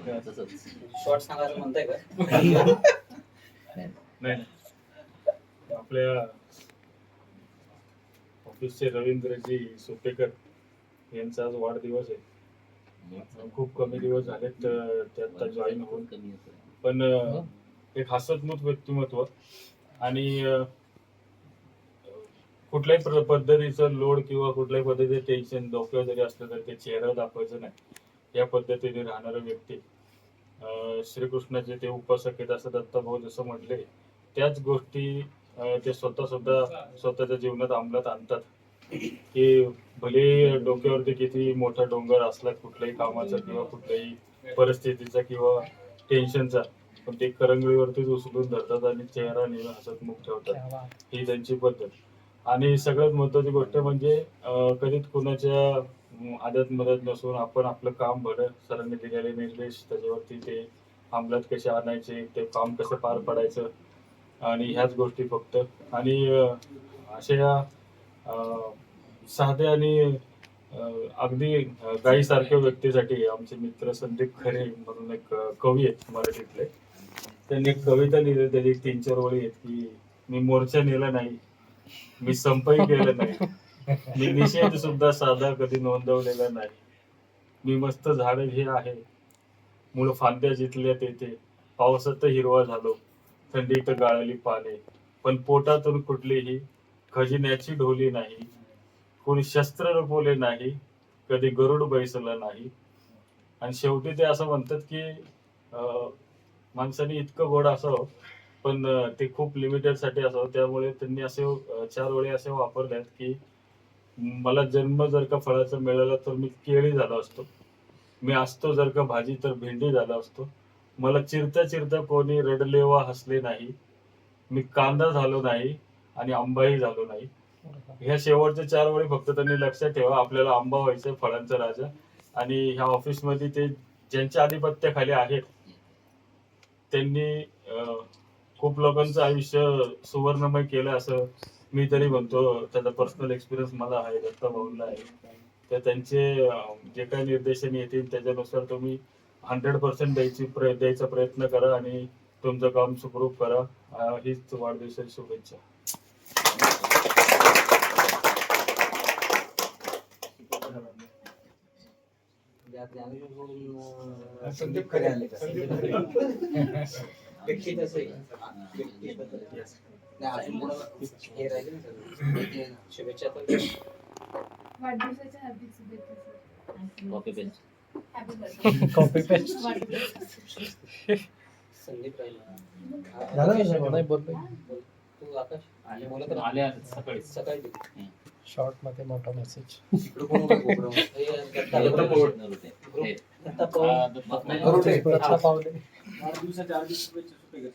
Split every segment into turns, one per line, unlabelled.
Short सांगायचं म्हणताय का?
नाही आपल्या ऑफिसचे रवींद्रजी सुपेकर यांचा आज वाढदिवस आहे. खूप कमी दिवस झालेत ते आता जॉईन होऊन, पण एक हसतमुख व्यक्तिमत्व आणि कुठल्याही पद्धतीचं लोड किंवा कुठल्याही पद्धतीचं टेन्शन डोक्यावर जरी असलं तरी ते चेहरा दाखवायचं नाही या पद्धतीने राहणारा व्यक्ती. श्रीकृष्णाचे ते उपासक आहेत असं दत्ताभाऊ जसं म्हटले, त्याच गोष्टी ते स्वतःच्या जीवनात अंमलात आणतात की भले डोक्यावरती किती मोठा डोंगर असला कुठल्याही कामाचा किंवा कुठल्याही परिस्थितीचा किंवा टेन्शनचा, पण ते करंगळीवरतीच उचलून धरतात आणि चेहरा नेहमी हसतमुख ठेवतात. ही त्यांची पद्धत. आणि सगळ्यात महत्वाची गोष्ट म्हणजे कधीच कुणाच्या आदत मदत नसून आपण आपलं काम भलं सरांनी दिलेले निर्देश त्याच्यावरती ते अंमलात कसे आणायचे, ते काम कसं पार पडायचं आणि ह्याच गोष्टी फक्त. आणि अशा साध्या आणि अगदी गाईसारख्या व्यक्तीसाठी आमचे मित्र संदीप खरे म्हणून एक कवी आहेत मराठीतले, त्यांनी एक कविता लिहिली, त्याची 3-4 ओळी आहेत की मी मोर्चा नेला नाही, मी संपही केलं नाही, मी निषेध सुद्धा साधा कधी नोंदवलेला नाही, मी मस्त झाड हे आहे, मूळ फांद्या जिथल्या तेथे, पावसात हिरवा झालो, थंडीत गाळली पाने, पण पोटातून कुठलीही खजिन्याची ढोली नाही, कोणी शस्त्र रपवले नाही, कधी गरुड बैसला नाही. आणि शेवटी ते असं म्हणतात की माणसाने इतकं गोड असावं पण ते खूप लिमिटेड साठी असावं. त्यामुळे त्यांनी असे 4 ओळी असे वापरल्यात की मला जन्म जर का फळाचा मिळाला तर मी केळी झालो असतो, मी असतो जर का भाजी तर भेंडी झाला असतो, मला चिरता चिरता कोणी रडले वा हसले नाही, मी कांदा झालो नाही आणि आंबाही झालो नाही. ह्या शेवटच्या 4 ओळी फक्त त्यांनी लक्षात ठेवा. आपल्याला आंबा व्हायचं, फळांचा राजा. आणि ह्या ऑफिसमध्ये ते ज्यांच्या आधिपत्याखाली आहेत त्यांनी खूप लोकांचं आयुष्य सुवर्णमय केलं असं मी तरी म्हणतो. त्याचा पर्सनल एक्सपिरियन्स मला आहे, दत्ता भाऊला आहे. तर त्यांचे जे काही निर्देशन येतील त्याच्यानुसार तुम्ही 100% द्यायचा प्रयत्न करा आणि तुमचं काम सुखरूप करा. हीच वाढदिवसाची शुभेच्छा.
संदीप खरे आले का? व्यक्ती कसं आहे नाही अजून कोणाला हे राहिले ना सर शुभेच्छा तर
वाढदिवसाच्या हार्दिक शुभेच्छा sir.
Copy paste
copy paste
Sandeep राहिला
झालं नाही बोलतोय.
तू आकाश आले मुलं तर
आले सकाळी
सकाळी
शॉर्ट मध्ये मोठा मेसेज.
इकडे कोण होतं कोपऱ्यावर?
दत्ता पावले
वाढदिवसाच्या हार्दिक शुभेच्छा सुपेकर साहेब.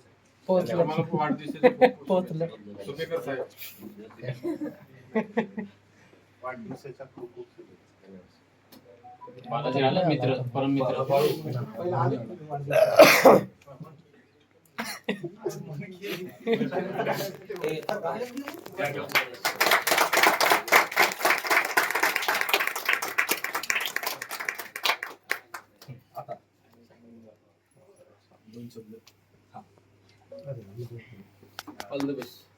पोहोचले
मला वाढदिवसाच्या
पोहोचले.
सुपेकर साहेब वाढदिवसाच्या खूप खूप शुभेच्छा.
बालाजी आला मित्र, परम मित्र.
All the best.